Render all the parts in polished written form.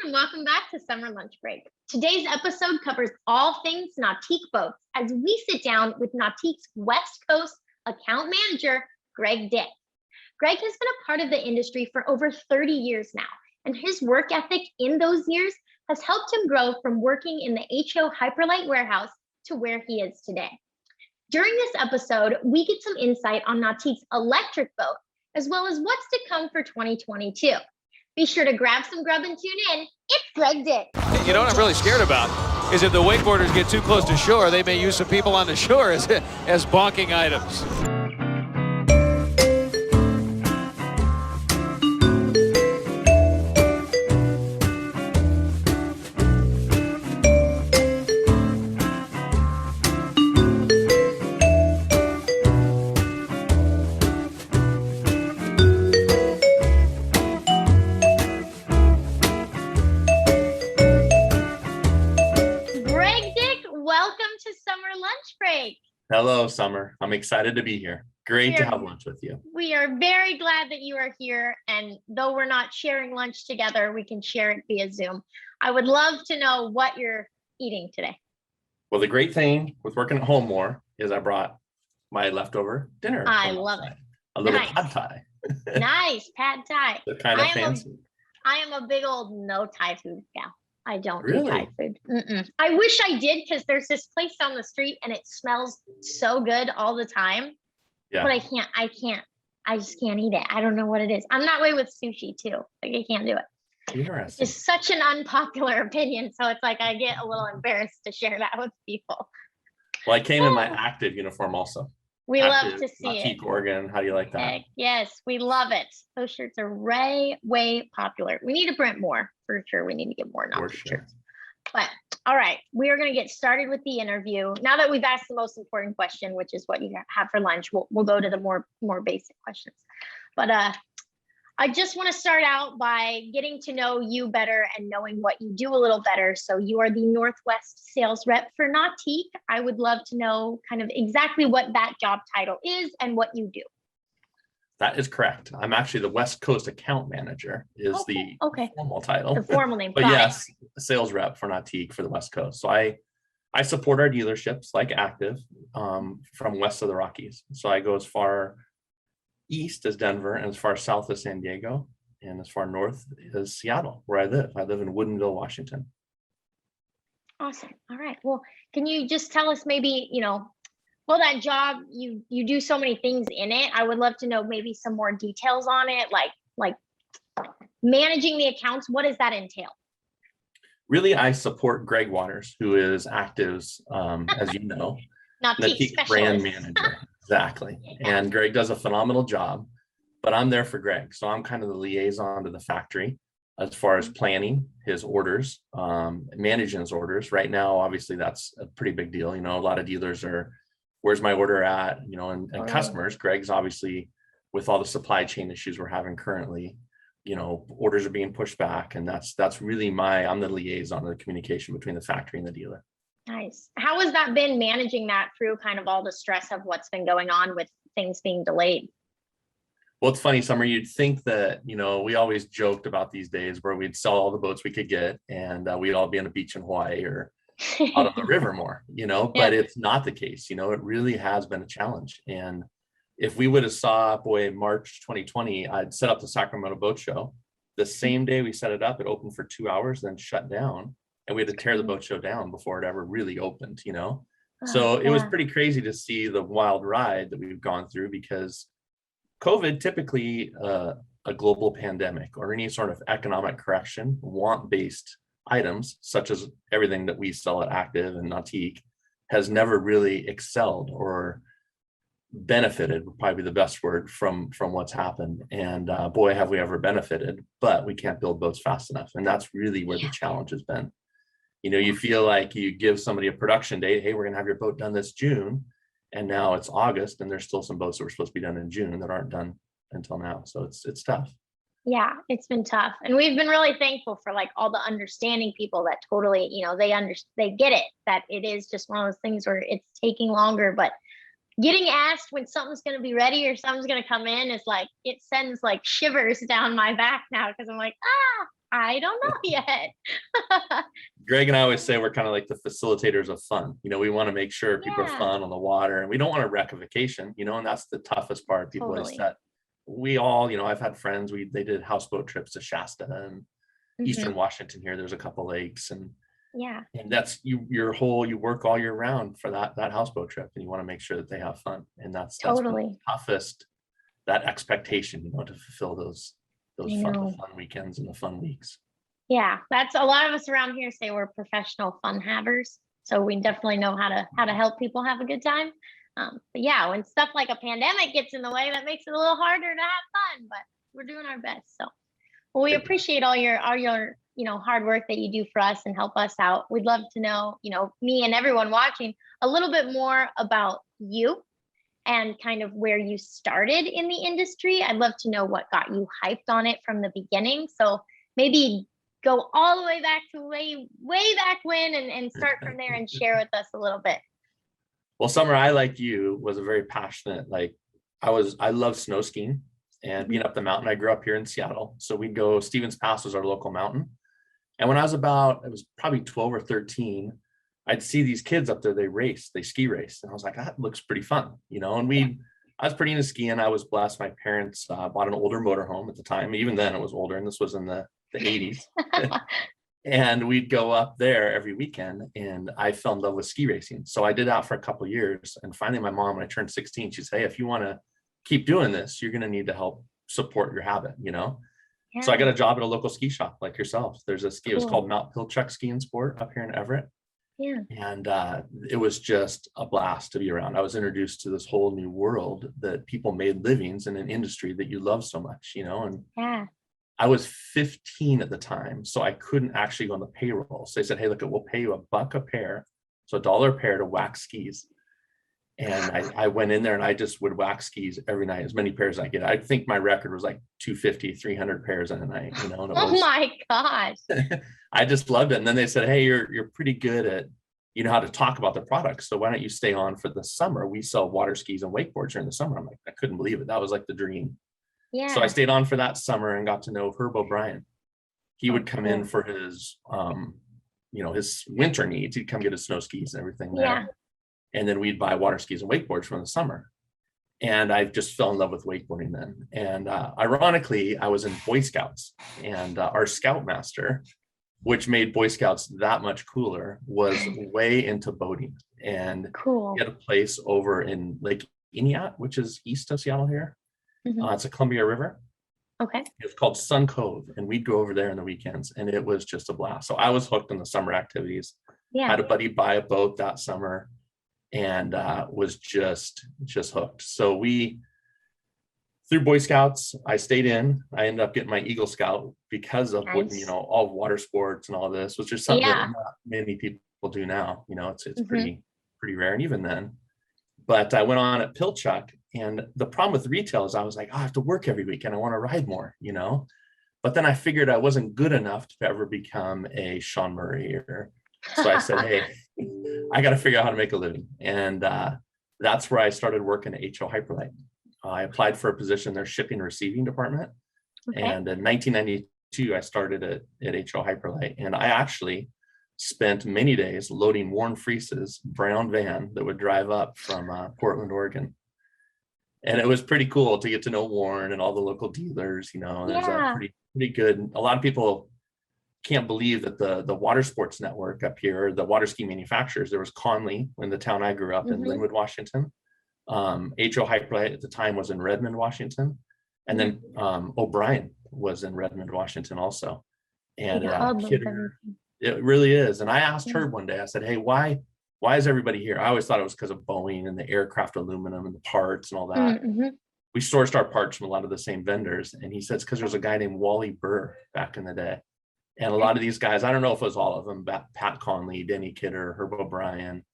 and welcome back to Summer Lunch Break. Today's episode covers all things Nautique boats as we sit down with Nautique's West Coast account manager, Greg Dick. Greg has been a part of the industry for over 30 years now, and his work ethic in those years has helped him grow from working in the HO Hyperlite warehouse to where he is today. During this episode, we get some insight on Nautique's electric boat, as well as what's to come for 2022. Be sure to grab some grub and tune in. It's Greg Dick. You know what I'm really scared about is if the wakeboarders get too close to shore, they may use some people on the shore as bonking items. Hello, Summer. I'm excited to be here. Great to have lunch with you. We are very glad that you are here. And though we're not sharing lunch together, we can share it via Zoom. I would love to know what you're eating today. Well, the great thing with working at home more is I brought my leftover dinner. I love it. A little pad thai. Nice, pad thai. They're kind of fancy. I am a big old no Thai food gal. I don't really? eat Thai food. I wish I did, because there's this place down the street and it smells so good all the time. Yeah. But I just can't eat it. I don't know what it is. I'm that way with sushi too. Like I can't do it. Interesting. It's such an unpopular opinion. So it's like I get a little embarrassed to share that with people. Well, I came in my active uniform also. We active, love to see Natik, it. Oregon. How do you like that? Heck, yes, we love it. Those shirts are way popular. We need to print more for sure. We need to get more Nautique shirts. But all right, we are going to get started with the interview. Now that we've asked the most important question, which is what you have for lunch, we'll go to the more basic questions. But I just want to start out by getting to know you better and knowing what you do a little better. So you are the Northwest sales rep for Nautique. I would love to know kind of exactly what that job title is and what you do. That is correct. I'm actually the West Coast account manager is the formal title. The formal name. But yes, sales rep for Nautique for the West Coast. So I support our dealerships like Active from west of the Rockies. So I go as far east as Denver and as far south as San Diego and as far north as Seattle, where I live. I live in Woodinville, Washington. Awesome. All right. Well, can you just tell us maybe, well, that job, you do so many things in it. I would love to know maybe some more details on it, like managing the accounts. What does that entail? Really, I support Greg Waters, who is Active's, as you know, Natik brand manager. Exactly. Yeah. And Greg does a phenomenal job, but I'm there for Greg. So I'm kind of the liaison to the factory as far as planning his orders, managing his orders. Right now, obviously, that's a pretty big deal. A lot of dealers are, where's my order at? And customers, Greg's obviously, with all the supply chain issues we're having currently, orders are being pushed back. And that's really I'm the liaison of the communication between the factory and the dealer. Nice. How has that been, managing that through kind of all the stress of what's been going on with things being delayed? Well, it's funny, Summer, you'd think that, we always joked about these days where we'd sell all the boats we could get and we'd all be on a beach in Hawaii or out on the river more, but it's not the case. It really has been a challenge. And if we would have saw, March 2020, I'd set up the Sacramento Boat Show. The same day we set it up, it opened for 2 hours, then shut down. And we had to tear the boat show down before it ever really opened, So it was pretty crazy to see the wild ride that we've gone through, because COVID, typically a global pandemic or any sort of economic correction, want-based items, such as everything that we sell at Active and Nautique, has never really excelled or benefited, would probably be the best word, from what's happened. And boy, have we ever benefited, but we can't build boats fast enough. And that's really where the challenge has been. You feel like you give somebody a production date, hey, we're going to have your boat done this June. And now it's August and there's still some boats that were supposed to be done in June that aren't done until now. So it's tough. Yeah, it's been tough. And we've been really thankful for all the understanding people that totally, they get it, that it is just one of those things where it's taking longer, but getting asked when something's going to be ready or something's going to come in is it sends shivers down my back now, because I'm like, I don't know yet. Greg and I always say we're kind of like the facilitators of fun. We want to make sure people are Yeah. fun on the water, and we don't want to wreck a vacation, and that's the toughest part. People Totally. is that we all, I've had friends, they did houseboat trips to Shasta and Eastern Washington here. There's a couple lakes, and Yeah. that's you work all year round for that houseboat trip, and you want to make sure that they have fun. And that's Totally. the toughest, that expectation, to fulfill those fun weekends and the fun weeks. Yeah, that's a lot of us around here say we're professional fun havers. So we definitely know how to help people have a good time. But yeah, when stuff like a pandemic gets in the way, that makes it a little harder to have fun, but we're doing our best. So well, we appreciate all your hard work that you do for us and help us out. We'd love to know, me and everyone watching a little bit more about you and kind of where you started in the industry. I'd love to know what got you hyped on it from the beginning. So maybe go all the way back to way back when and start from there and share with us a little bit. Well, Summer, I, like you, was a very passionate, I love snow skiing and being up the mountain. I grew up here in Seattle. So we'd go, Stevens Pass was our local mountain. And when I was it was probably 12 or 13, I'd see these kids up there, they ski race. And I was like, that looks pretty fun, and I was pretty into skiing. I was blessed. My parents bought an older motorhome at the time. Even then it was older, and this was in the 80s. And we'd go up there every weekend, and I fell in love with ski racing. So I did that for a couple of years. And finally, my mom, when I turned 16, she said, hey, if you want to keep doing this, you're going to need to help support your habit, Yeah. So I got a job at a local ski shop like yourself. There's a ski, it was called Mount Pilchuck Ski and Sport up here in Everett. Yeah. And it was just a blast to be around. I was introduced to this whole new world that people made livings in an industry that you love so much, and Yeah. I was 15 at the time, so I couldn't actually go on the payroll. So they said, hey, look, we'll pay you $1 a pair, so $1 a pair to wax skis. And I went in there and I just would wax skis every night, as many pairs as I get. I think my record was like 250, 300 pairs in a night, And it Oh my gosh. I just loved it. And then they said, hey, you're pretty good at, how to talk about the products. So why don't you stay on for the summer? We sell water skis and wakeboards during the summer. I'm like, I couldn't believe it. That was like the dream. Yeah. So I stayed on for that summer and got to know Herb O'Brien. He would come in for his, his winter needs. He'd come get his snow skis and everything there. Yeah. And then we'd buy water skis and wakeboards from the summer. And I just fell in love with wakeboarding then. And ironically, I was in Boy Scouts, and our scoutmaster, which made Boy Scouts that much cooler, was way into boating. And cool. He had a place over in Lake Iniat, which is east of Seattle here. It's a Columbia River. Okay. It's called Sun Cove, and we'd go over there on the weekends, and it was just a blast. So I was hooked on the summer activities. Yeah. Had a buddy buy a boat that summer, and was just hooked. So through Boy Scouts, I stayed in. I ended up getting my Eagle Scout because of what, all water sports and all this, was just something that not many people do now. It's pretty rare, and even then. But I went on at Pilchuck, and the problem with retail is I was like, I have to work every week and I want to ride more, But then I figured I wasn't good enough to ever become a Sean Murray so I said, hey, I got to figure out how to make a living. And that's where I started working at HO Hyperlite. I applied for a position in their shipping and receiving department. Okay. And in 1992, I started at HO Hyperlite. And I actually spent many days loading Warren Freese's brown van that would drive up from Portland, Oregon. And it was pretty cool to get to know Warren and all the local dealers, There's a pretty good, a lot of people can't believe that the water sports network up here, the water ski manufacturers, there was Conley in the town I grew up in, Linwood, Washington. HO Hyperlite at the time was in Redmond, Washington. And then O'Brien was in Redmond, Washington also. And it really is. And I asked Herb one day, I said, hey, why is everybody here? I always thought it was because of Boeing and the aircraft aluminum and the parts and all that. We sourced our parts from a lot of the same vendors. And he said it's because there's a guy named Wally Burr back in the day. And a lot of these guys, I don't know if it was all of them, Pat Conley, Denny Kidder, Herb O'Brien,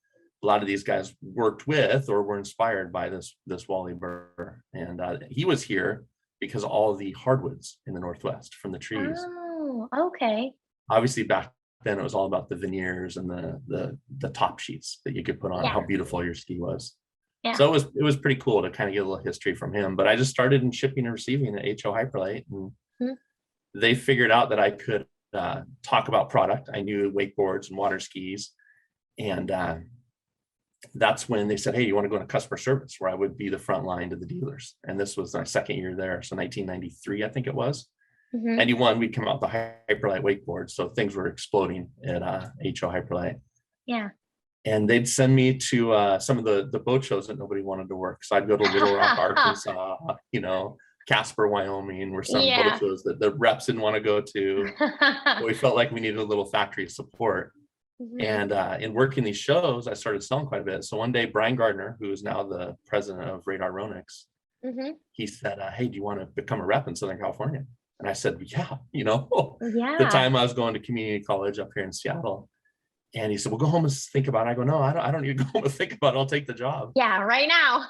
a lot of these guys worked with or were inspired by this Wally Burr. And he was here because of all the hardwoods in the Northwest from the trees. Oh, okay. Obviously back then it was all about the veneers and the top sheets that you could put on, how beautiful your ski was. Yeah. So it was pretty cool to kind of get a little history from him. But I just started in shipping and receiving at HO Hyperlite, and they figured out that I could talk about product. I knew wakeboards and water skis. And that's when they said, hey, you want to go into customer service, where I would be the front line to the dealers. And this was my second year there. So 1993, I think it was. 91, we'd come out with the Hyperlite wakeboard. So things were exploding at HO Hyperlite. Yeah. And they'd send me to some of the boat shows that nobody wanted to work. So I'd go to Little Rock, Arkansas, Casper, Wyoming, were some boat shows that the reps didn't want to go to. But we felt like we needed a little factory support. And in working these shows, I started selling quite a bit. So one day, Brian Gardner, who is now the president of Radar Ronex, he said, hey, do you want to become a rep in Southern California? And I said, yeah, the time I was going to community college up here in Seattle. And he said, well, go home and think about it. I go, no, I don't need to go home and think about it. I'll take the job. Yeah, right now.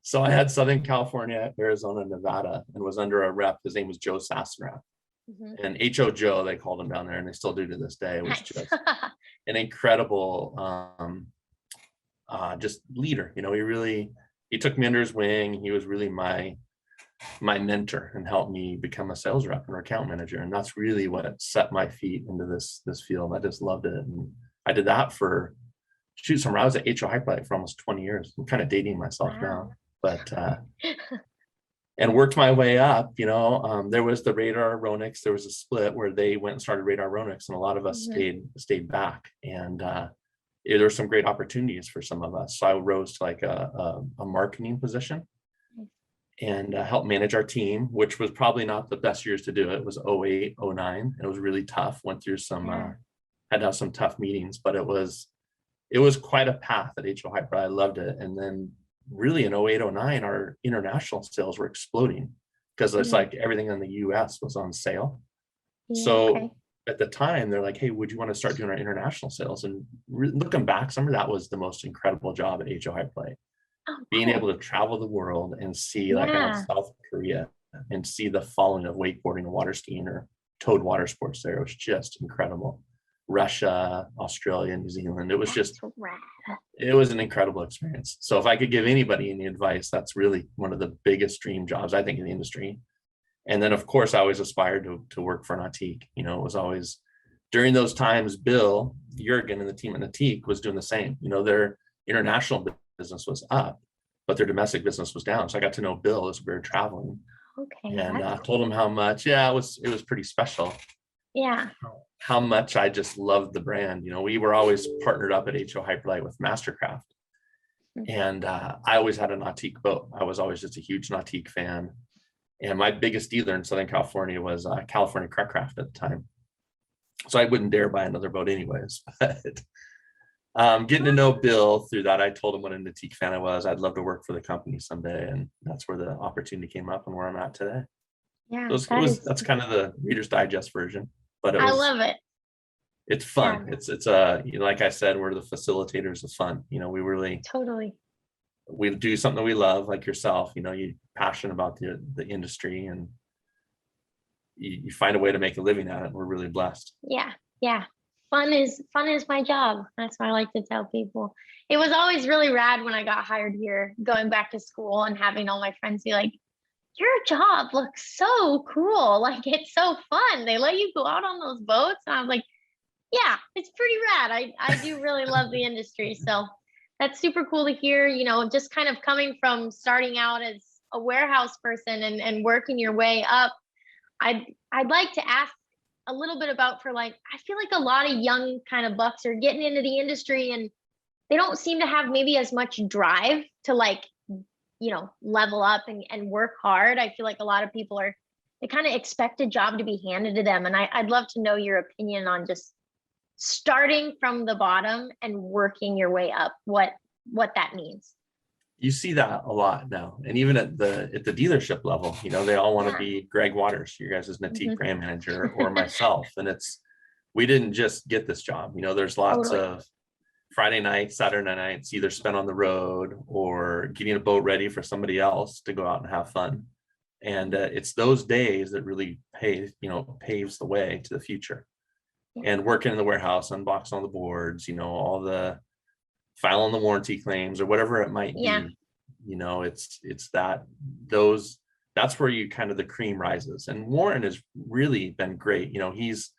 So I had Southern California, Arizona, Nevada, and was under a rep. His name was Joe Sassenrath. And HO Joe, they called him down there, and they still do to this day. It was just an incredible just leader. He took me under his wing. He was really my mentor and helped me become a sales rep and account manager. And that's really what set my feet into this field. I just loved it. And I did that for I was at HO Hyperlite for almost 20 years. I'm kind of dating myself now, but and worked my way up. There was the Radar Ronex. There was a split where they went and started Radar Ronex, and a lot of us stayed back. And there were some great opportunities for some of us. So I rose to like a marketing position and helped manage our team, which was probably not the best years to do it. It was 08, 09. It was really tough. Went through some, had to have some tough meetings, but it was quite a path at HO Hyper. I loved it. And then really in 08, 09, our international sales were exploding because it's like everything in the US was on sale. So at the time, they're like, hey, would you want to start doing our international sales? And looking back, some of that was the most incredible job at HO Hyperlite. Being able to travel the world and see like South Korea and see the following of wakeboarding and water skiing or towed water sports there. It was just incredible. Russia, Australia, New Zealand. It was it was an incredible experience. So if I could give anybody any advice, that's really one of the biggest dream jobs, I think, in the industry. And then, of course, I always aspired to work for Nautique. It was always during those times, Bill Jurgen and the team at Natik was doing the same. Their international business was up, but their domestic business was down. So I got to know Bill as we were traveling. And told him how much, it was pretty special. Yeah. How much I just loved the brand. We were always partnered up at HO Hyperlite with Mastercraft. And I always had a Nautique boat. I was always just a huge Nautique fan. And my biggest dealer in Southern California was California Craft at the time. So I wouldn't dare buy another boat anyways. But getting to know Bill through that, I told him what a Natik fan I was. I'd love to work for the company someday. And that's where the opportunity came up and where I'm at today. Yeah, that's kind of the Reader's Digest version. But I love it. It's fun. Yeah. It's like I said, we're the facilitators of fun. We do something that we love, like yourself. You're passionate about the industry, and you find a way to make a living at it. We're really blessed. Yeah. Fun is my job. That's what I like to tell people. It was always really rad when I got hired here, going back to school and having all my friends be like, your job looks so cool. Like, it's so fun. They let you go out on those boats. And I was like, yeah, it's pretty rad. I do really love the industry. So that's super cool to hear, just kind of coming from starting out as a warehouse person and working your way up. I'd like to ask a little bit about I feel like a lot of young kind of bucks are getting into the industry and they don't seem to have maybe as much drive to level up and work hard. I feel like a lot of people they kind of expect a job to be handed to them. And I'd love to know your opinion on just starting from the bottom and working your way up, what that means. You see that a lot now. And even at the dealership level, they all want to be Greg Waters, your guys' Natik brand manager, or myself. And we didn't just get this job. There's lots of Friday nights, Saturday nights, either spent on the road or getting a boat ready for somebody else to go out and have fun. And it's those days that really paves the way to the future. And working in the warehouse, unboxing all the boards, all the filing the warranty claims or whatever it might be. It's that those that's where you kind of the cream rises. And Warren has really been great. You know, he's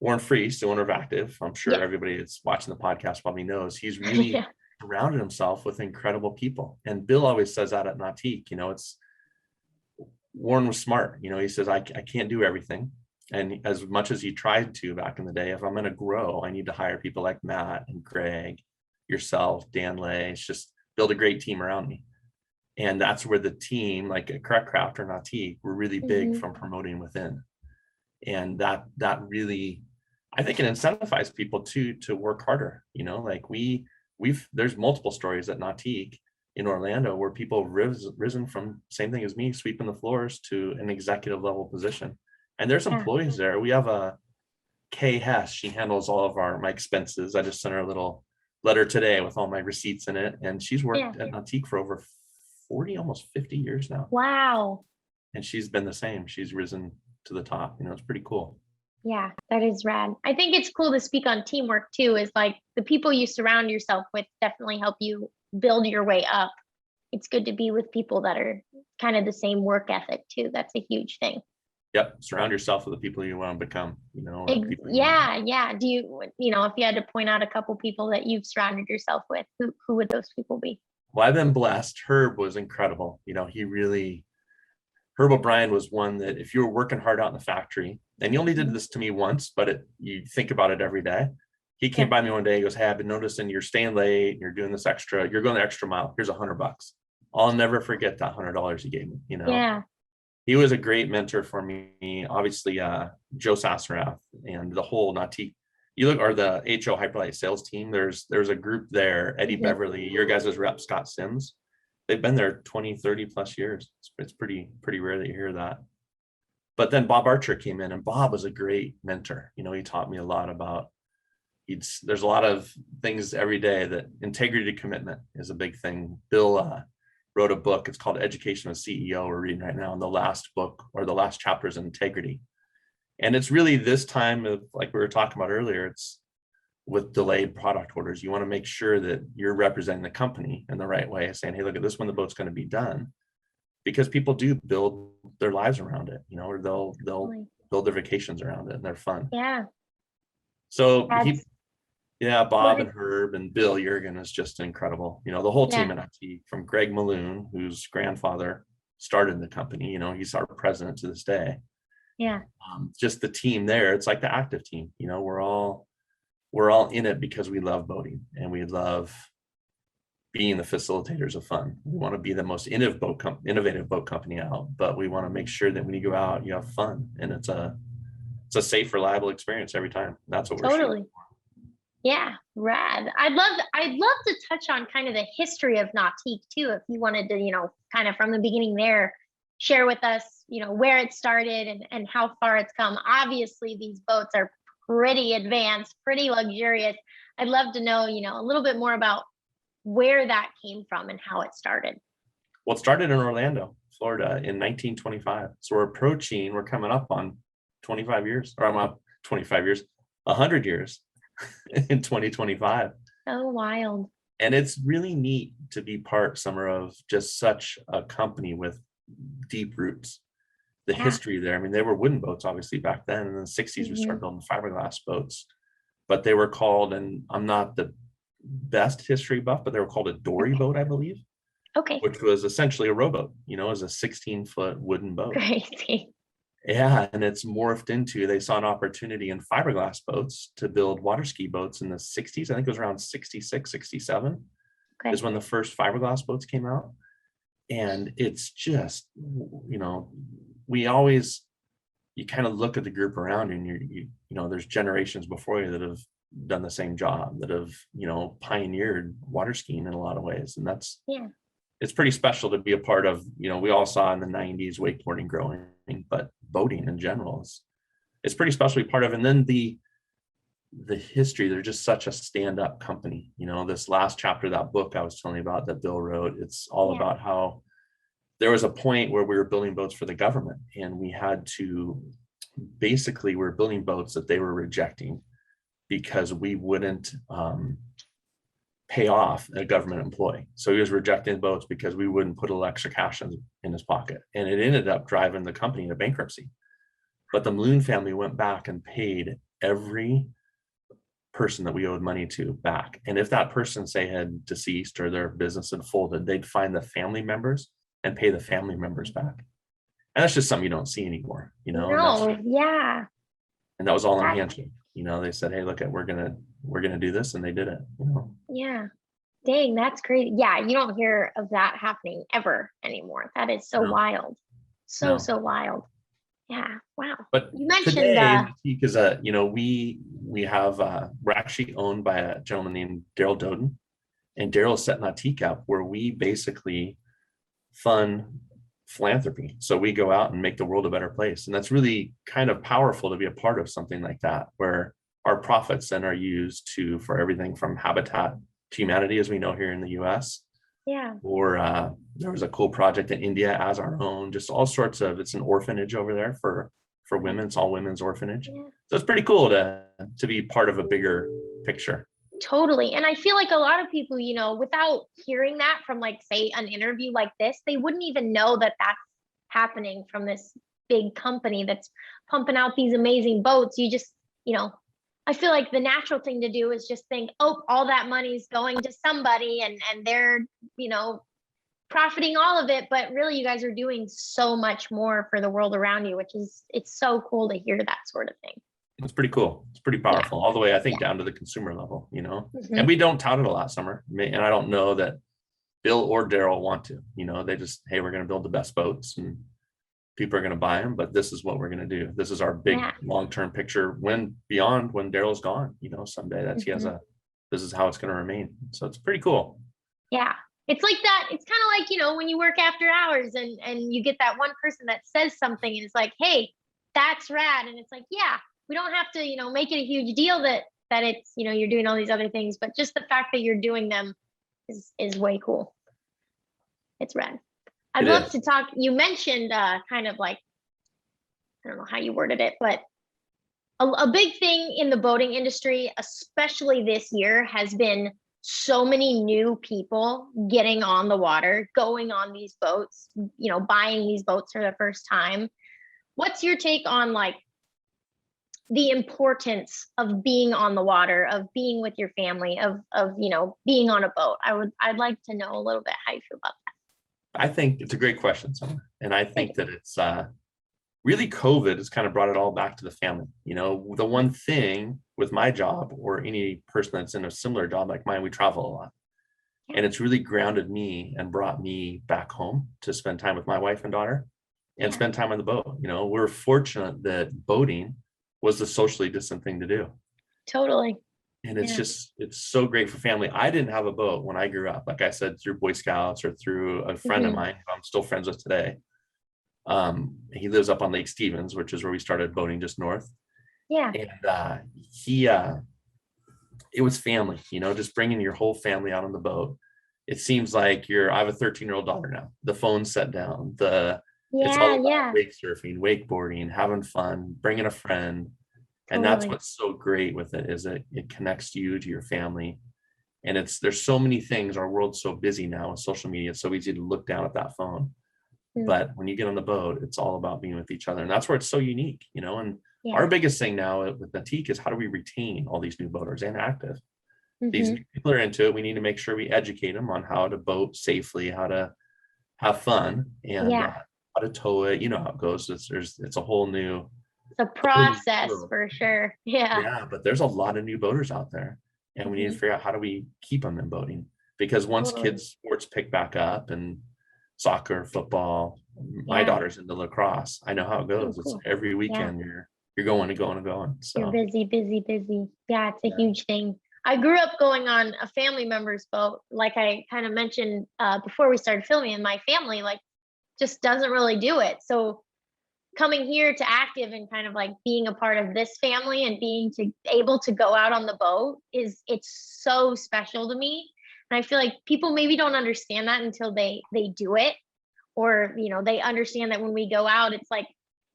Warren Freese, the owner of Active. I'm sure Yes. everybody that's watching the podcast probably knows he's really Yeah. surrounded himself with incredible people. And Bill always says that at Nautique, you know, it's Warren was smart. You know, he says, I can't do everything. And as much as he tried to back in the day, if I'm going to grow, I need to hire people like Matt and Greg, yourself, Dan Lay. It's just build a great team around me. And that's where the team, like at Correct Craft or Nautique, were really big from promoting within. And that really, I think it incentivized people to work harder. You know, like there's multiple stories at Nautique in Orlando where people have risen from same thing as me, sweeping the floors, to an executive level position. And there's employees there. We have a Kay Hess. She handles all of my expenses. I just sent her a little letter today with all my receipts in it. And she's worked at Nautique for over 40, almost 50 years now. Wow. And she's been the same. She's risen to the top. You know, it's pretty cool. Yeah, that is rad. I think it's cool to speak on teamwork too, is like the people you surround yourself with definitely help you build your way up. It's good to be with people that are kind of the same work ethic too. That's a huge thing. Yep. Surround yourself with the people you want to become, you know. Yeah. Do you know, if you had to point out a couple people that you've surrounded yourself with, who would those people be? Well, I've been blessed. Herb was incredible. You know, Herb O'Brien was one that if you were working hard out in the factory, and he only did this to me once, but you think about it every day. He came by me one day, he goes, hey, I've been noticing you're staying late, you're doing this extra, you're going the extra mile. Here's $100. I'll never forget that $100 he gave me, you know. Yeah. He was a great mentor for me. Obviously, Joe Sassarath and the whole Nautique, or the HO Hyperlite sales team. There's a group there, Eddie Beverly, your guys' rep, Scott Sims. They've been there 20, 30 plus years. It's pretty rare that you hear that. But then Bob Archer came in, and Bob was a great mentor. You know, he taught me a lot about, there's a lot of things every day that integrity, commitment is a big thing. Bill wrote a book. It's called Education of CEO. We're reading right now. And the last book, or the last chapter, is integrity. And it's really this time of, like we were talking about earlier, it's with delayed product orders. You want to make sure that you're representing the company in the right way, saying, hey, look at this, when the boat's going to be done. Because people do build their lives around it, you know, or they'll build their vacations around it, and they're fun. Yeah. So Bob and Herb and Bill Jurgen is just incredible. You know, the whole team at Nautique, from Greg Maloon, whose grandfather started the company, you know, he's our president to this day. Yeah. Just the team there, it's like the Active team. You know, we're all in it because we love boating, and we love being the facilitators of fun. We want to be the most innovative boat company out, but we want to make sure that when you go out, you have fun, and it's a safe, reliable experience every time. That's what we're shooting for. Yeah, rad. I'd love to touch on kind of the history of Nautique too, if you wanted to, you know, kind of from the beginning there, share with us, you know, where it started and how far it's come. Obviously, these boats are pretty advanced, pretty luxurious. I'd love to know, you know, a little bit more about where that came from and how it started. Well, it started in Orlando, Florida in 1925. So we're coming up on 25 years, or I'm up 25 years, 100 years in 2025. So wild. And it's really neat to be part, Summer, of just such a company with deep roots. The history there, I mean, they were wooden boats obviously back then. In the 60s, we started building fiberglass boats, but they were called, and I'm not the best history buff, but they were called a dory boat, I believe. Okay. Which was essentially a rowboat, you know, as a 16-foot wooden boat. Crazy. Yeah, and it's morphed into, they saw an opportunity in fiberglass boats to build water ski boats in the 60s. I think it was around 66, 67 is when the first fiberglass boats came out. And it's just, you know, you kind of look at the group around you, and you know, there's generations before you that have done the same job, that have, you know, pioneered water skiing in a lot of ways. And it's pretty special to be a part of. You know, we all saw in the 90s wakeboarding growing, but boating in general it's pretty special to be part of. And then the history, they're just such a stand-up company. You know, this last chapter of that book I was telling you about that Bill wrote, it's all about how there was a point where we were building boats for the government, and we had to, basically, we're building boats that they were rejecting because we wouldn't pay off a government employee. So he was rejecting boats because we wouldn't put a little extra cash in his pocket. And it ended up driving the company into bankruptcy. But the Maloon family went back and paid every person that we owed money to back. And if that person, say, had deceased or their business had folded, they'd find the family members and pay the family members back. And that's just something you don't see anymore, you know. No, yeah. And that was all on handshake. You know, they said, hey, look, we're gonna do this, and they did it, you know. Yeah. Dang, that's crazy. Yeah, you don't hear of that happening ever anymore. That is so wild. So wild. Yeah. Wow. But you mentioned today, Natik is a, you know, we have we're actually owned by a gentleman named Daryl Doden, and Daryl set Nautique up where we basically fund philanthropy. So we go out and make the world a better place. And that's really kind of powerful to be a part of something like that, where our profits then are used for everything from Habitat to Humanity, as we know here in the US. Yeah. Or there was a cool project in India as our own, just all sorts of, it's an orphanage over there for women. It's all women's orphanage. Yeah. So it's pretty cool to be part of a bigger picture. Totally. And I feel like a lot of people, you know, without hearing that from, like, say, an interview like this, they wouldn't even know that that's happening from this big company that's pumping out these amazing boats. You just, you know, I feel like the natural thing to do is just think, oh, all that money's going to somebody and they're, you know, profiting all of it. But really, you guys are doing so much more for the world around you, which is, it's so cool to hear that sort of thing. It's pretty cool. It's pretty powerful, all the way, I think, down to the consumer level, you know. And we don't tout it a lot, Summer. And I don't know that Bill or Daryl want to, you know. They just, hey, we're going to build the best boats and people are going to buy them, but this is what we're going to do. This is our big long-term picture when Daryl's gone, you know, someday. That's this is how it's going to remain. So it's pretty cool. Yeah. It's like that. It's kind of like, you know, when you work after hours and you get that one person that says something and it's like, hey, that's rad. And it's like, yeah, we don't have to, you know, make it a huge deal that it's, you know, you're doing all these other things, but just the fact that you're doing them is way cool. It's rad. I'd love to talk. You mentioned kind of like, I don't know how you worded it, but a big thing in the boating industry, especially this year, has been so many new people getting on the water, going on these boats, you know, buying these boats for the first time. What's your take on, like, the importance of being on the water, of being with your family, of you know, being on a boat? I'd like to know a little bit how you feel about that. I think it's a great question, Summer. And I think that it's really COVID has kind of brought it all back to the family. You know, the one thing with my job, or any person that's in a similar job like mine, we travel a lot. And it's really grounded me and brought me back home to spend time with my wife and daughter and spend time on the boat. You know, we're fortunate that boating was the socially distant thing to do. Totally. And it's just, it's so great for family. I didn't have a boat when I grew up, like I said, through Boy Scouts or through a friend of mine who I'm still friends with today. He lives up on Lake Stevens, which is where we started boating, just north. Yeah. And it was family, you know, just bringing your whole family out on the boat. It seems like I have a 13-year-old daughter now. The phone's set down. It's all about wake surfing, wakeboarding, having fun, bringing a friend. And that's what's so great with it, is it connects you to your family. And there's so many things. Our world's so busy now with social media. It's so easy to look down at that phone. But when you get on the boat, it's all about being with each other. And that's where it's so unique, you know. And our biggest thing now with Natik is, how do we retain all these new boaters and active? These new people are into it. We need to make sure we educate them on how to boat safely, how to have fun, and how to tow it. You know how it goes. It's a whole new, it's a process for sure. Yeah, but there's a lot of new boaters out there, and we need to figure out how do we keep them in boating, because once kids sports pick back up, and soccer, football, my daughter's into lacrosse, I know how it goes. It's every weekend you're going and going and going. So you're busy. Yeah, it's a huge thing. I grew up going on a family member's boat, like I kind of mentioned before we started filming, and my family like just doesn't really do it. So coming here to Active and kind of like being a part of this family and being able to go out on the boat it's so special to me. And I feel like people maybe don't understand that until they do it, or, you know, they understand that when we go out, it's like,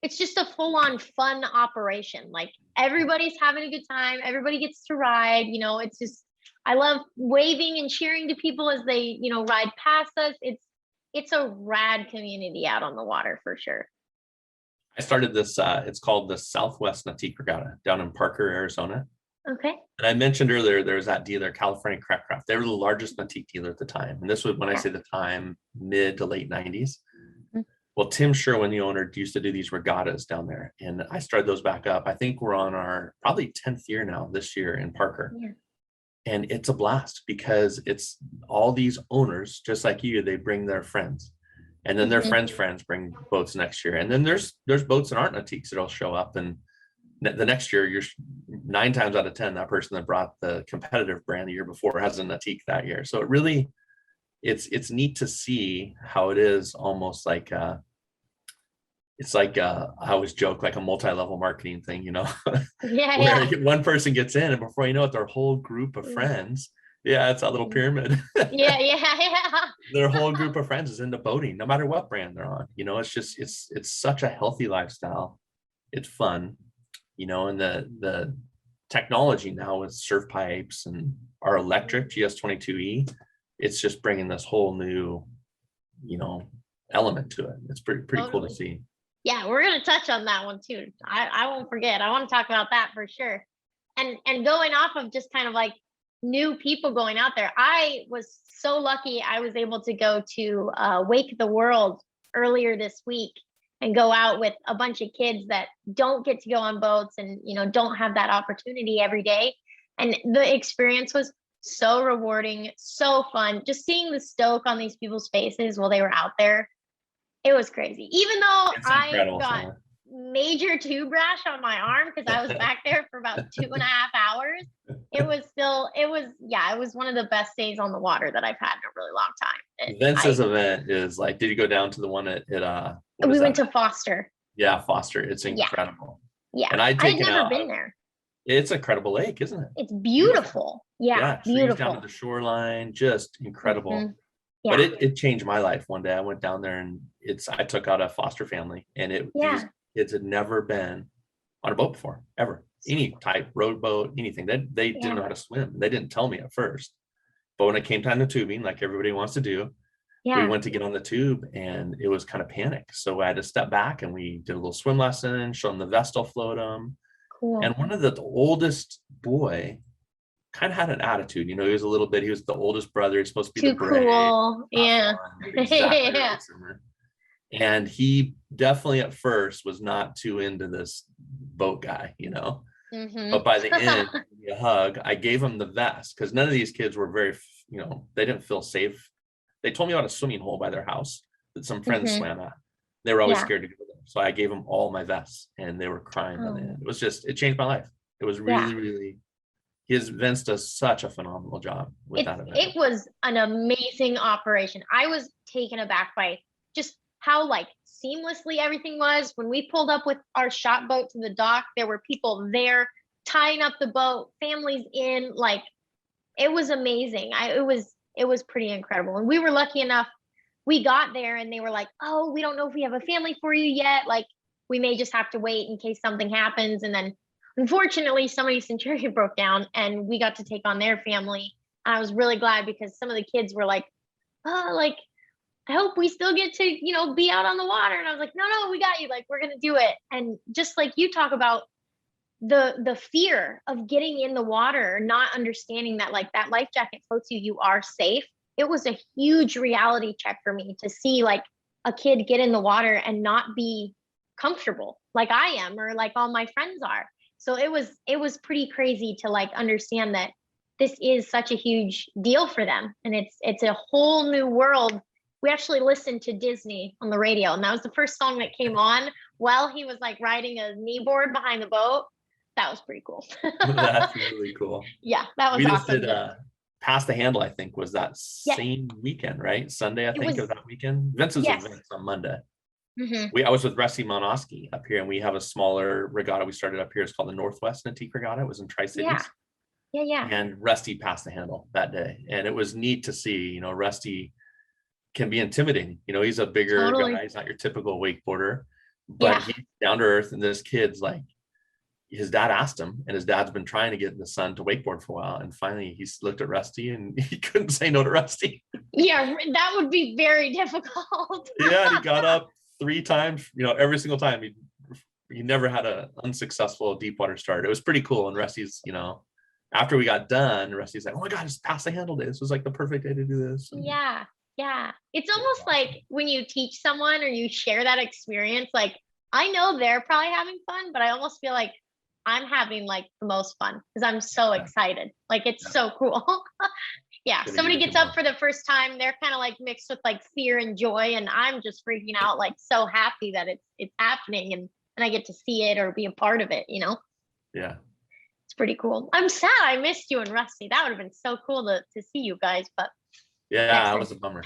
it's just a full-on fun operation. Like, everybody's having a good time. Everybody gets to ride, you know, it's just, I love waving and cheering to people as they, ride past us. It's a rad community out on the water for sure. I started this, it's called the Southwest Natik Regatta down in Parker, Arizona. Okay. And I mentioned earlier, there's that dealer, California Craft. They were the largest Natik dealer at the time. And this was, when I say the time, mid to late 90s. Mm-hmm. Well, Tim Sherwin, the owner, used to do these regattas down there. And I started those back up. I think we're on our probably 10th year now this year in Parker. Yeah. And it's a blast because it's all these owners, just like you, they bring their friends. And then their friends bring boats next year. And then there's boats that aren't Natiques that'll show up. And the next year, you're 9 times out of 10, that person that brought the competitive brand the year before has a Natik that year. So it really, it's neat to see how it is almost like, it's like, I always joke, like a multi-level marketing thing, where one person gets in and before you know it, their whole group of friends, it's a little pyramid. Their whole group of friends is into boating, no matter what brand they're on. It's just, it's such a healthy lifestyle. It's fun, and the technology now with surf pipes and our electric GS22E, it's just bringing this whole new, element to it. It's pretty cool to see. Yeah, we're going to touch on that one too. I won't forget. I want to talk about that for sure. And going off of just kind of like new people going out there, I was so lucky I was able to go to Wake the World earlier this week and go out with a bunch of kids that don't get to go on boats and, don't have that opportunity every day. And the experience was so rewarding, so fun. Just seeing the stoke on these people's faces while they were out there. It was crazy. Even though I got major tube rash on my arm because I was back there for about 2.5 hours, it was one of the best days on the water that I've had in a really long time. Vince's event is like, did you go down to the one at we went to Foster. Yeah, Foster. It's incredible. Yeah. And I'd never been there. It's a incredible lake, isn't it? It's beautiful. Yeah, beautiful. Down to the shoreline, just incredible. Mm-hmm. Yeah. But it changed my life one day. I went down there and I took out a foster family and these kids had never been on a boat before, ever. Any type, rowboat, anything. They didn't know how to swim. They didn't tell me at first. But when it came time to tubing, like everybody wants to do, we went to get on the tube and it was kind of panic. So I had to step back and we did a little swim lesson, show them the Vestal float them. Cool. And one of the oldest boy kind of had an attitude, he was a little bit, he was the oldest brother, he's supposed to be too cool. Yeah. And he definitely at first was not too into this boat guy, but by the end, a hug, I gave him the vest because none of these kids were very, they didn't feel safe. They told me about a swimming hole by their house that some friends swam at. They were always scared to go there. So I gave them all my vests and they were crying by the end. It changed my life. It was really, really, Vince does such a phenomenal job with that event. It was an amazing operation. I was taken aback by just how seamlessly everything was. When we pulled up with our shop boat to the dock, there were people there tying up the boat, families in, it was amazing. It was pretty incredible. And we were lucky enough, we got there and they were like, oh, we don't know if we have a family for you yet. We may just have to wait in case something happens. And then unfortunately, somebody's Centurion broke down and we got to take on their family. And I was really glad because some of the kids were like, I hope we still get to, be out on the water. And I was like, no, we got you. We're going to do it. And just like you talk about the fear of getting in the water, not understanding that that life jacket floats you, you are safe. It was a huge reality check for me to see a kid get in the water and not be comfortable like I am or like all my friends are. So it was pretty crazy to understand that this is such a huge deal for them. And it's a whole new world. We actually listened to Disney on the radio and that was the first song that came on while he was riding a kneeboard behind the boat. That was pretty cool. That's really cool. Yeah, that was awesome. We just did Pass the Handle, I think, was that same weekend, right? Sunday, I think, of that weekend. Vince's event on Monday. Mm-hmm. I was with Rusty Monoski up here, and we have a smaller regatta we started up here. It's called the Northwest Natik Regatta. It was in Tri-Cities. Yeah. And Rusty passed the handle that day. And it was neat to see, Rusty can be intimidating. He's a bigger guy. He's not your typical wakeboarder, but he's down to earth. And this kid's his dad asked him, and his dad's been trying to get the son to wakeboard for a while. And finally he looked at Rusty and he couldn't say no to Rusty. Yeah, that would be very difficult. Yeah, he got up 3 times, every single time. He never had an unsuccessful deep water start. It was pretty cool. And Rusty's, after we got done, Rusty's like, oh my God, just pass the handle day. This was like the perfect day to do this. And Yeah. It's almost like when you teach someone or you share that experience, like I know they're probably having fun, but I almost feel like I'm having like the most fun because I'm so excited. Like it's so cool. Yeah. Somebody gets up for the first time, they're kind of like mixed with like fear and joy. And I'm just freaking out, like so happy that it's happening and I get to see it or be a part of it, Yeah. It's pretty cool. I'm sad I missed you and Rusty. That would have been so cool to see you guys, but yeah, that was a bummer.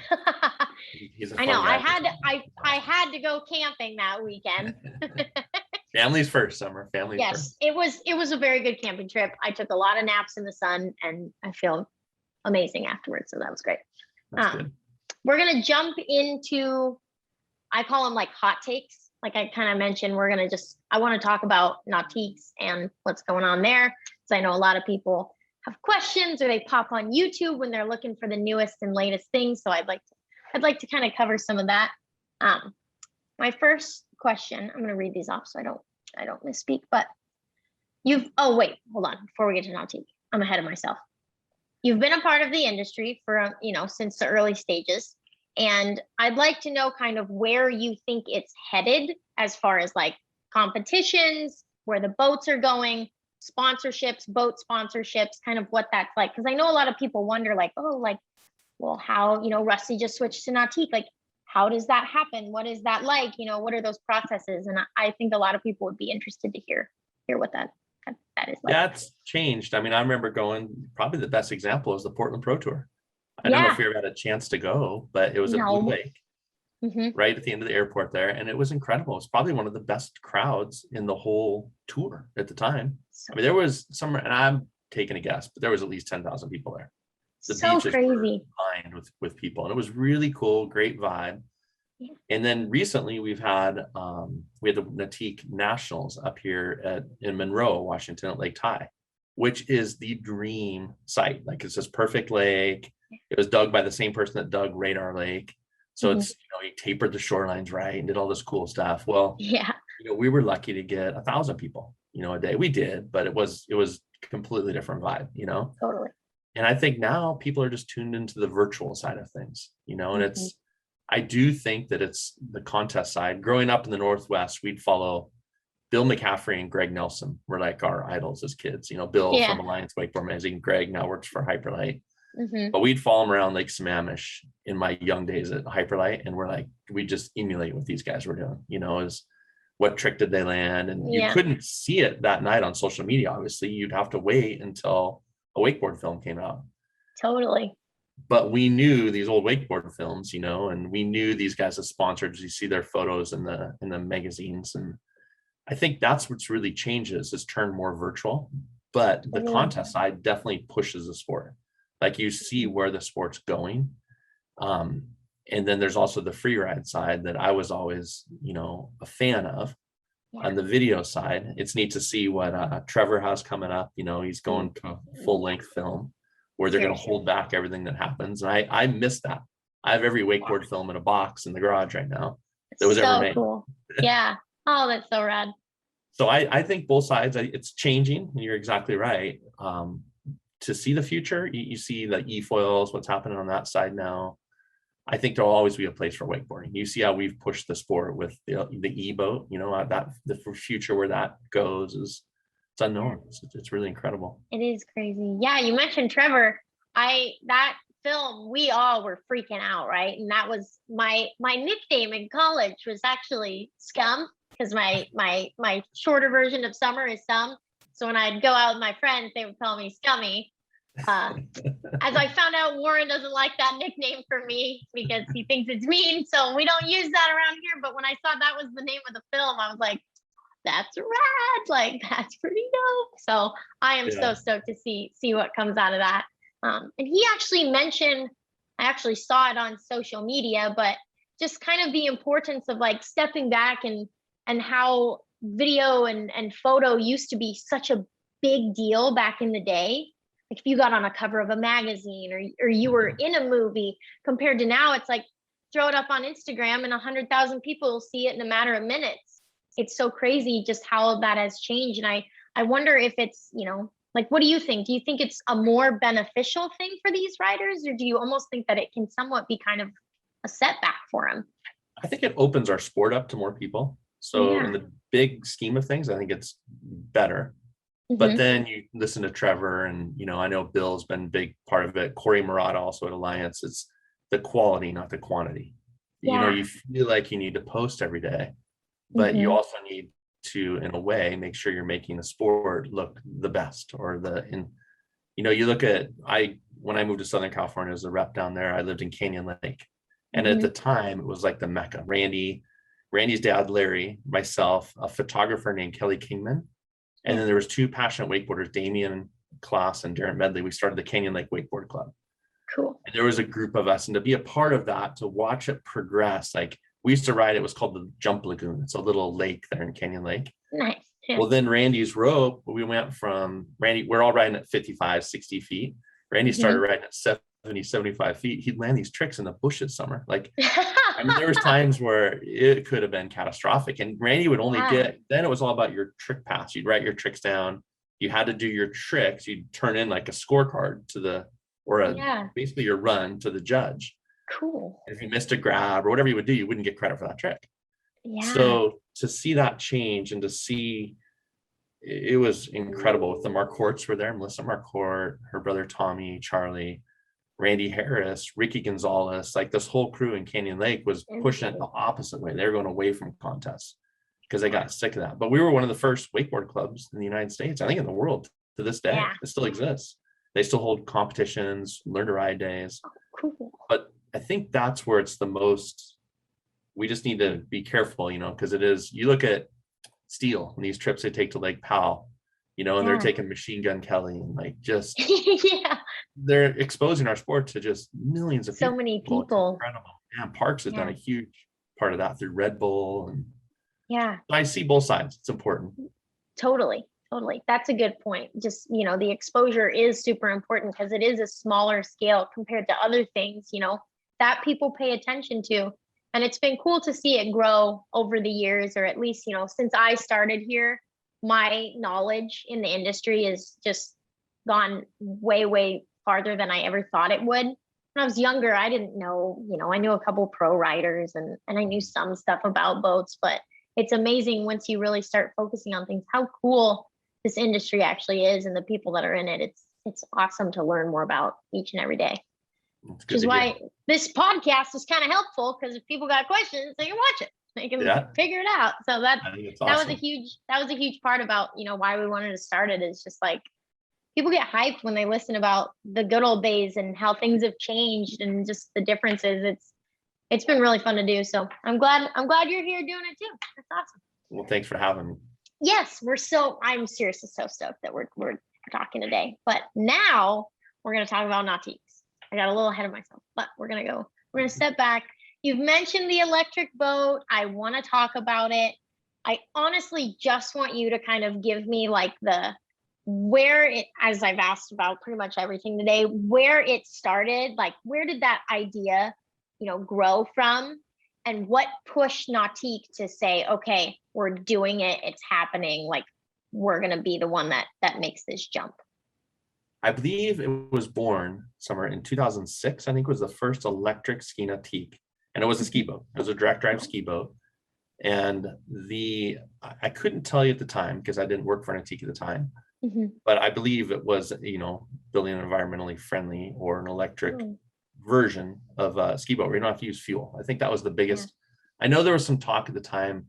He's a I know. fun I guy. had to go camping that weekend. Families first, Summer. Families first. Yes, it was a very good camping trip. I took a lot of naps in the sun and I feel amazing afterwards. So that was great. That's good. We're gonna jump into, I call them like hot takes. Like I kind of mentioned, I want to talk about Nautiques and what's going on there. So I know a lot of people have questions or they pop on YouTube when they're looking for the newest and latest things. So I'd like to kind of cover some of that. My first question, I'm going to read these off so I don't misspeak, but oh wait, hold on. Before we get to Nautique, I'm ahead of myself. You've been a part of the industry for, since the early stages. And I'd like to know kind of where you think it's headed as far as like competitions, where the boats are going, sponsorships, boat sponsorships, kind of what that's like. Because I know a lot of people wonder like, oh, like, well, how, Rusty just switched to Nautique. Like, how does that happen? What is that like? What are those processes? And I think a lot of people would be interested to hear what that is like. That's changed. I mean, I remember going, probably the best example is the Portland Pro Tour. I don't know if you ever had a chance to go, but it was at Blue Lake, right at the end of the airport there. And it was incredible. It's probably one of the best crowds in the whole tour at the time. I mean, there was some, and I'm taking a guess, but there was at least 10,000 people there. The so beaches crazy. were lined with people. And it was really cool, great vibe. Yeah. And then recently we had the Natik Nationals up here in Monroe, Washington at Lake Ty, which is the dream site. Like it's this perfect lake. It was dug by the same person that dug Radar Lake. So it's, he tapered the shorelines right and did all this cool stuff. Well, we were lucky to get 1,000 people, a day. We did, but it was completely different vibe, Totally. And I think now people are just tuned into the virtual side of things, and I do think that it's the contest side. Growing up in the Northwest, we'd follow Bill McCaffrey and Greg Nelson were like our idols as kids, Bill from Alliance Wakeboard Magazine. Greg now works for Hyperlite. But we'd follow them around Lake Sammamish in my young days at Hyperlite, and we're like, we just emulate what these guys were doing, is what trick did they land? And you couldn't see it that night on social media. Obviously, you'd have to wait until a wakeboard film came out. Totally. But we knew these old wakeboard films, and we knew these guys as sponsors. You see their photos in the magazines, and I think that's what's really changes is turned more virtual. But the contest side definitely pushes the sport. Like you see where the sport's going. And then there's also the free ride side that I was always, a fan of. On the video side, it's neat to see what Trevor has coming up. He's going to a full length film where they're going to hold back everything that happens. And I miss that. I have every wakeboard film in a box in the garage right now that was ever made. Cool. Yeah. Oh, that's so rad. So I think both sides, it's changing. And you're exactly right. To see the future, you see the e-foils, what's happening on that side now. I think there'll always be a place for wakeboarding. You see how we've pushed the sport with the e-boat, that the future where that goes it's unknown. It's really incredible. It is crazy. Yeah. You mentioned Trevor. That film, we all were freaking out, right? And that was my nickname in college was actually Scum, because my shorter version of Summer is Some. So when I'd go out with my friends, they would call me Scummy. As I found out, Warren doesn't like that nickname for me because he thinks it's mean. So we don't use that around here. But when I saw that was the name of the film, I was like, that's rad. Like, that's pretty dope. So I am so stoked to see what comes out of that. And he actually mentioned, I actually saw it on social media, but just kind of the importance of like stepping back and how video and photo used to be such a big deal back in the day. Like if you got on a cover of a magazine or you were in a movie, compared to now, it's like throw it up on Instagram and 100,000 people will see it in a matter of minutes. It's so crazy just how that has changed. And I wonder if it's, like, what do you think? Do you think it's a more beneficial thing for these riders, or do you almost think that it can somewhat be kind of a setback for them? I think it opens our sport up to more people. So in the big scheme of things, I think it's better. But then you listen to Trevor and, I know Bill's been a big part of it. Corey Murata also at Alliance. It's the quality, not the quantity. You feel like you need to post every day, but you also need to, in a way, make sure you're making the sport look the best, or you look at, when I moved to Southern California as a rep down there, I lived in Canyon Lake. And at the time it was like the Mecca. Randy's dad, Larry, myself, a photographer named Kelly Kingman. And then there was 2 passionate wakeboarders, Damian Klaas and Darren Medley. We started the Canyon Lake Wakeboard Club. Cool. And there was a group of us, and to be a part of that, to watch it progress, like we used to ride, it was called the Jump Lagoon. It's a little lake there in Canyon Lake. Nice. Yeah. Well, then Randy's rope, we went from we're all riding at 55, 60 feet. Randy started riding at 70, 75 feet. He'd land these tricks in the bushes summer. Like, there was times where it could have been catastrophic, and Randy would only then it was all about your trick pass. You'd write your tricks down. You had to do your tricks. You'd turn in like a scorecard to basically your run to the judge. Cool. And if you missed a grab or whatever you would do, you wouldn't get credit for that trick. Yeah. So to see that change and to see, it was incredible. With the Marcourts were there, Melissa Marcourt, her brother Tommy, Charlie, Randy Harris, Ricky Gonzalez, like this whole crew in Canyon Lake was pushing it the opposite way. They were going away from contests because they got sick of that. But we were one of the first wakeboard clubs in the United States, I think in the world to this day. It still exists. They still hold competitions, learn to ride days. Cool. But I think that's where it's the most, we just need to be careful, because it is, you look at Steele and these trips they take to Lake Powell, and they're taking Machine Gun Kelly and like just, they're exposing our sport to just millions of people. So many people. It's incredible. Yeah, Parks has done a huge part of that through Red Bull. And yeah, I see both sides. It's important. Totally. That's a good point. Just, the exposure is super important because it is a smaller scale compared to other things, that people pay attention to. And it's been cool to see it grow over the years, or at least, since I started here, my knowledge in the industry has just gone way, way farther than I ever thought it would. When I was younger, I didn't know, I knew a couple pro riders and I knew some stuff about boats, but it's amazing once you really start focusing on things, how cool this industry actually is and the people that are in it. It's awesome to learn more about each and every day. Which is why this podcast is kind of helpful, because if people got questions, they can watch it. They can figure it out. So that was a huge part about, why we wanted to start it, is just like people get hyped when they listen about the good old days and how things have changed and just the differences. It's been really fun to do. So I'm glad you're here doing it too. That's awesome. Well, thanks for having me. Yes, I'm seriously so stoked that we're talking today. But now we're going to talk about Nautiques. I got a little ahead of myself, but we're going to step back. You've mentioned the electric boat. I want to talk about it. I honestly just want you to kind of give me like as I've asked about pretty much everything today, where it started, like where did that idea, grow from, and what pushed Nautique to say, okay, we're doing it. It's happening. Like we're going to be the one that makes this jump. I believe it was born somewhere in 2006. I think it was the first electric ski Natik, and it was a ski boat. It was a direct drive ski boat. And I couldn't tell you at the time because I didn't work for Natik at the time, but I believe it was, building an environmentally friendly or an electric version of a ski boat where you don't have to use fuel. I think that was the biggest. I know there was some talk at the time.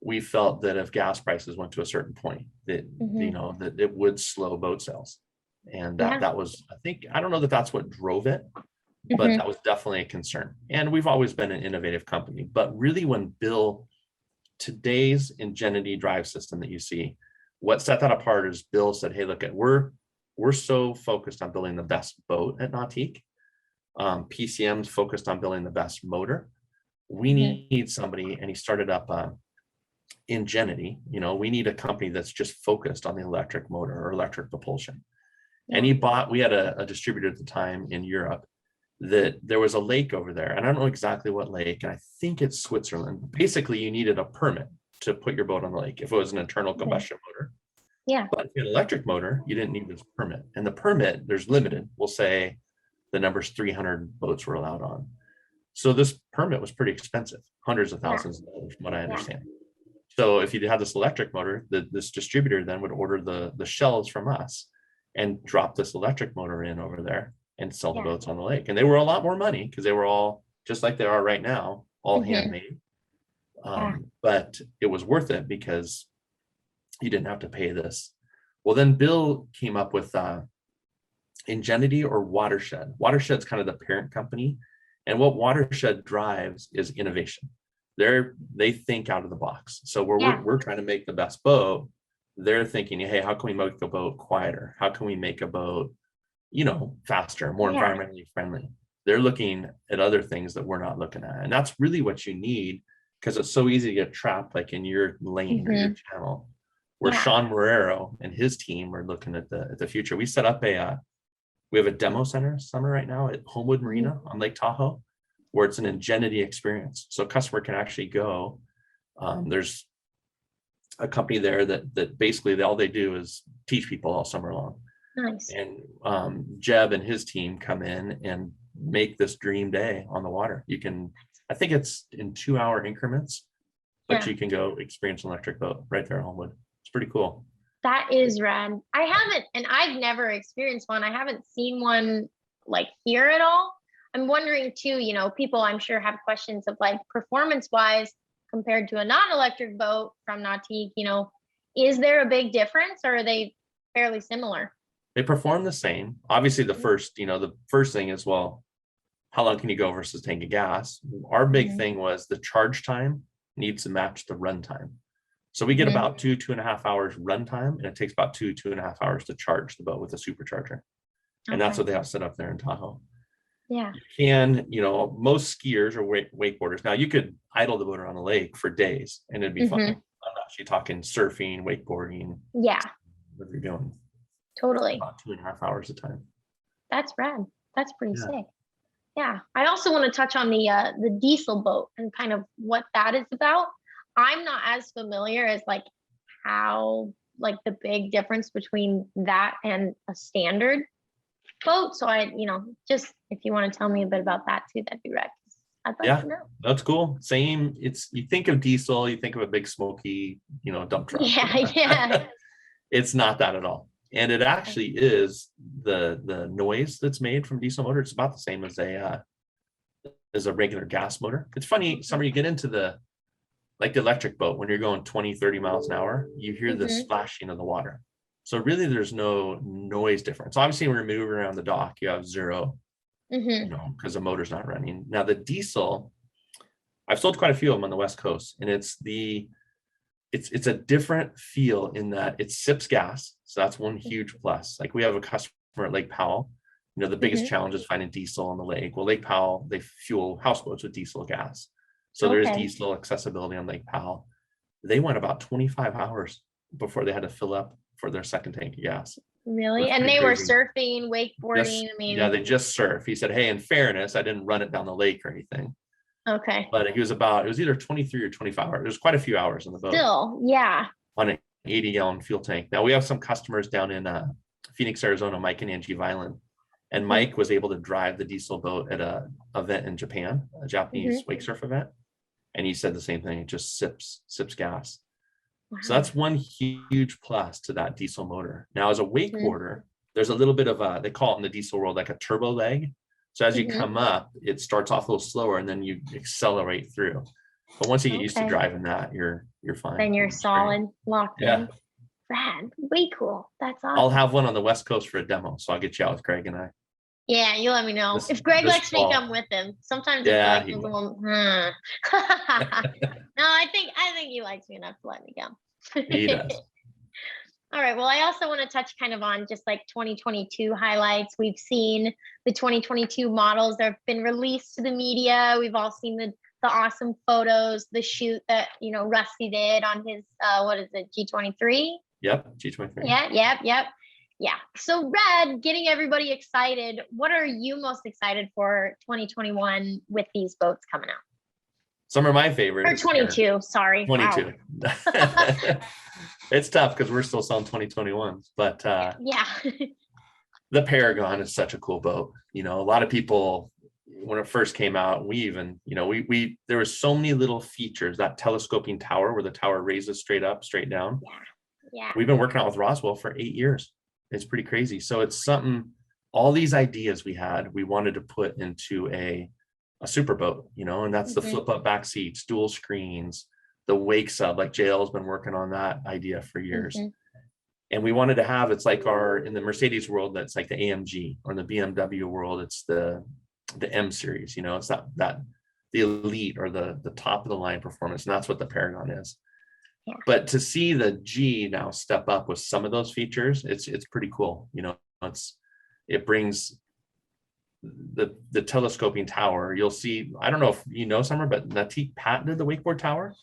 We felt that if gas prices went to a certain point, that that it would slow boat sales. And that was, I don't know that that's what drove it, but that was definitely a concern. And we've always been an innovative company. But really, when today's Ingenuity drive system that you see, what set that apart is Bill said, hey, look, we're so focused on building the best boat at Nautique. PCM's focused on building the best motor. We need somebody, and he started up Ingenuity, we need a company that's just focused on the electric motor or electric propulsion. Yeah. And we had a distributor at the time in Europe that there was a lake over there. And I don't know exactly what lake, and I think it's Switzerland. Basically, you needed a permit to put your boat on the lake if it was an internal combustion motor. Yeah. But if you had an electric motor, you didn't need this permit. And the permit, there's limited. We'll say the number's 300 boats were allowed on. So this permit was pretty expensive, hundreds of thousands of dollars, from what I understand. So if you had this electric motor, this distributor then would order the shells from us and drop this electric motor in over there and sell the boats on the lake. And they were a lot more money because they were all just like they are right now, all handmade. But it was worth it because you didn't have to pay this. Well, then Bill came up with Ingenuity or Watershed. Watershed's kind of the parent company. And what Watershed drives is innovation. They think out of the box. So we're trying to make the best boat. They're thinking, hey, how can we make a boat quieter? How can we make a boat, faster, more environmentally friendly? They're looking at other things that we're not looking at. And that's really what you need, because it's so easy to get trapped like in your lane or your channel. Where Sean Morero and his team are looking at the future. We set up we have a demo center summer right now at Homewood Marina on Lake Tahoe, where it's an Ingenuity experience. So a customer can actually go. There's a company there that basically all they do is teach people all summer long. Nice. And Jeb and his team come in and make this dream day on the water. I think it's in 2-hour increments, but you can go experience an electric boat right there at Homewood. It's pretty cool. That is rad. I haven't, and I've never experienced one. I haven't seen one like here at all. I'm wondering too, people I'm sure have questions of like performance wise compared to a non-electric boat from Nautique, is there a big difference, or are they fairly similar? They perform the same. Obviously the first thing is, well, how long can you go versus tank of gas? Our big thing was the charge time needs to match the run time. So we get about 2.5 hours run time, and it takes about 2.5 hours to charge the boat with a supercharger. And that's what they have set up there in Tahoe. Yeah. You can, most skiers or wakeboarders. Now you could idle the boat on the lake for days and it'd be fun. I'm actually talking surfing, wakeboarding. Yeah. What you're doing. Totally. About 2.5 hours a time. That's rad. That's pretty sick. Yeah. I also want to touch on the diesel boat and kind of what that is about. I'm not as familiar as like how like the big difference between that and a standard boat. So just if you want to tell me a bit about that too, that'd be rad. I'd like to know. That's cool. Same. You think of diesel, you think of a big smoky, dump truck. Yeah. It's not that at all. And it actually is the noise that's made from diesel motor. It's about the same as a regular gas motor. It's funny, Summer, you get into the electric boat, when you're going 20, 30 miles an hour, you hear the splashing of the water. So really there's no noise difference. Obviously, when you're moving around the dock, you have zero, because the motor's not running. Now the diesel, I've sold quite a few of them on the West Coast, and it's a different feel in that it sips gas. So that's one huge plus. Like we have a customer at Lake Powell, the biggest challenge is finding diesel on the lake. Well, Lake Powell, they fuel houseboats with diesel gas. So there is diesel accessibility on Lake Powell. They went about 25 hours before they had to fill up for their second tank of gas. Really? And they were surfing, wakeboarding. They just surf. He said, hey, in fairness, I didn't run it down the lake or anything. Okay. But it was either 23 or 25 hours. There's quite a few hours on the boat. Still, yeah. On an 80-gallon fuel tank. Now we have some customers down in Phoenix, Arizona, Mike and Angie Violin. And Mike was able to drive the diesel boat at an event in Japan, a Japanese wake surf event. And he said the same thing. It just sips gas. Wow. So that's one huge plus to that diesel motor. Now, as a wakeboarder, there's a little bit of they call it in the diesel world like a turbo leg. So as you come up, it starts off a little slower and then you accelerate through. But once you get used to driving that, you're fine. Then you're solid, locked in. Rad, way cool. That's awesome. I'll have one on the West Coast for a demo, so I'll get you out with Greg and I. Yeah, you let me know. If Greg lets me come with him. Sometimes it's like a little, No, I think he likes me enough to let me go. He does. All right. Well, I also want to touch kind of on just like 2022 highlights. We've seen the 2022 models that have been released to the media. We've all seen the the awesome photos, the shoot that, Rusty did on his, what is it, G23? Yep, G23. Yep. Yeah. So Red, getting everybody excited. What are you most excited for 2021 with these boats coming out? Some of my favorites. Or 22, sorry. 22. Wow. It's tough because we're still selling 2021s, but Yeah. the Paragon is such a cool boat. A lot of people, when it first came out, we even, there was so many little features, that telescoping tower where the tower raises straight up, straight down. Yeah. We've been working out with Roswell for 8 years. It's pretty crazy. So it's something, all these ideas we wanted to put into a super boat, and that's the flip up back seats, dual screens, the wake sub, like JL's been working on that idea for years. And we wanted to have, it's like in the Mercedes world, that's like the AMG, or in the BMW world, it's the M series, it's that the elite or the top of the line performance. And that's what the Paragon is. Yeah. But to see the G now step up with some of those features, it's pretty cool. It brings the telescoping tower. You'll see, I don't know if Summer, but Natik patented the wakeboard tower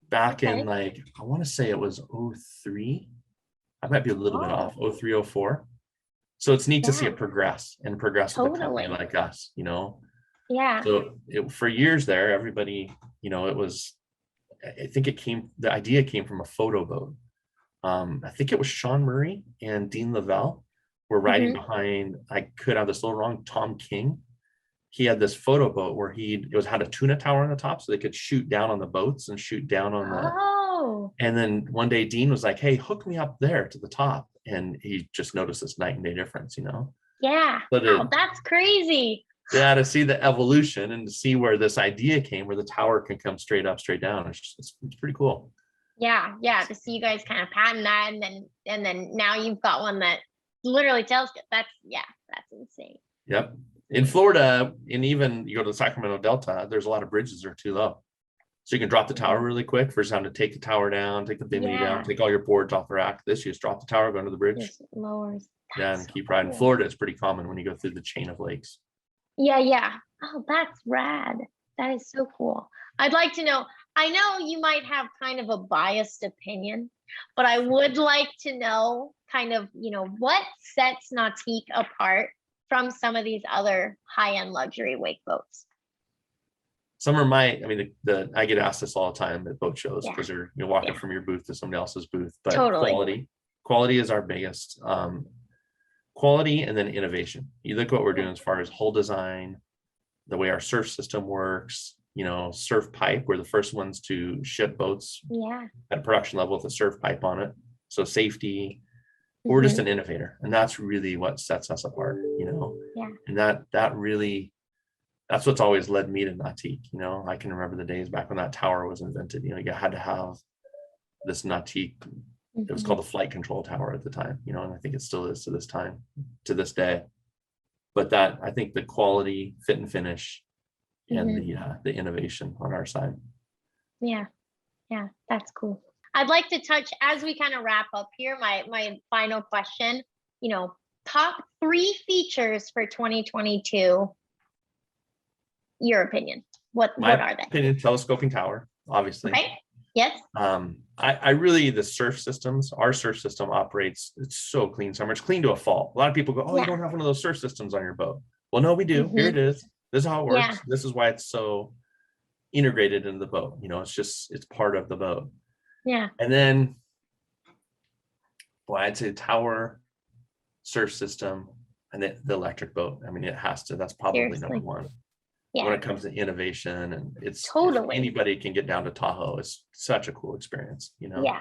back in I want to say it was 03. I might be a little bit off, 03, 04. So it's neat to see it progress with a company like us, Yeah. So for years there, everybody, I think the idea came from a photo boat. I think it was Sean Murray and Dean Lavelle were riding behind, I could have this a little wrong, Tom King. He had this photo boat where had a tuna tower on the top so they could shoot down on the boats and shoot down on and then one day Dean was like, hey, hook me up there to the top. And he just noticed this night and day difference, Yeah. Wow, that's crazy. Yeah, to see the evolution and to see where this idea came, where the tower can come straight up, straight down. It's pretty cool. Yeah. To see you guys kind of patent that, and then now you've got one that literally tells you that's insane. Yep. In Florida, and even you go to the Sacramento Delta, there's a lot of bridges that are too low. So you can drop the tower really quick versus having to take the tower down, take the bimini down, take all your boards off the rack. This, you just drop the tower, go into the bridge. Just lowers. And keep riding. Florida is pretty common when you go through the chain of lakes. Yeah. Oh, that's rad. That is so cool. I'd like to know, I know you might have kind of a biased opinion, but I would like to know kind of, what sets Nautique apart from some of these other high-end luxury wake boats? Some are I get asked this all the time at boat shows because you're walking from your booth to somebody else's booth, but quality is our biggest, quality and then innovation. You look what we're doing as far as hull design, the way our surf system works, surf pipe. We're the first ones to ship boats at a production level with a surf pipe on it. So safety, we're just an innovator, and that's really what sets us apart, and that really, that's what's always led me to Nautique. I can remember the days back when that tower was invented. You had to have this Nautique. It was called the flight control tower at the time, and I think it still is to this day. But that, I think the quality, fit and finish, and the innovation on our side. Yeah, that's cool. I'd like to touch, as we kind of wrap up here, my final question, top 3 features for 2022. Your opinion. What are they? Opinion, telescoping tower, obviously. Okay. Yes. I really, the surf systems, our surf system operates, it's so clean, Summer. It's clean to a fault. A lot of people go, oh, you don't have one of those surf systems on your boat. Well, no, we do. Here it is. This is how it works. Yeah. This is why it's so integrated into the boat. It's part of the boat. Yeah. And then, I'd say tower, surf system, and the electric boat. it has to, that's probably number one. When it comes to innovation, and it's totally, anybody can get down to Tahoe. It's such a cool experience, Yeah,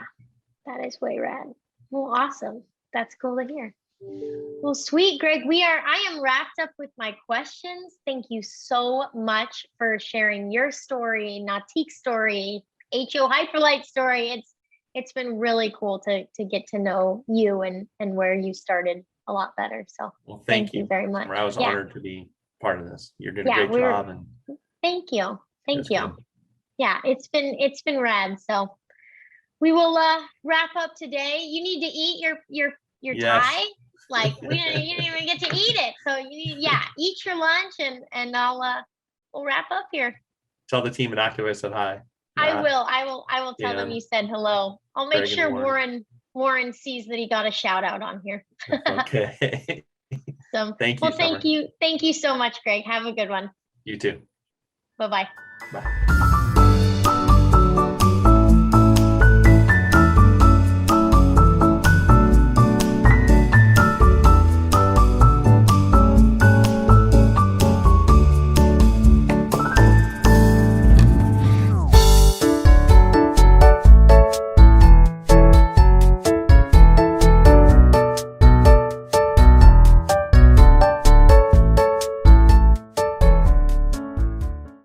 that is way rad. Well, awesome. That's cool to hear. Well, sweet, Greg. I am wrapped up with my questions. Thank you so much for sharing your story, Nautique story, HO Hyperlite story. It's been really cool to get to know you and where you started a lot better. So thank you very much. I was honored to be part of this. You're doing a great job, and thank you. Good. Yeah, it's been rad. So we will wrap up today. You need to eat your tie. Like you didn't even get to eat it. So eat your lunch, and we'll wrap up here. Tell the team at Active I said hi. I will tell them and you said hello. I'll make Greg and sure Warren sees that he got a shout out on here. Okay. So, Thank you, well, thank you so much, Greg. Have a good one. You too. Bye-bye. Bye.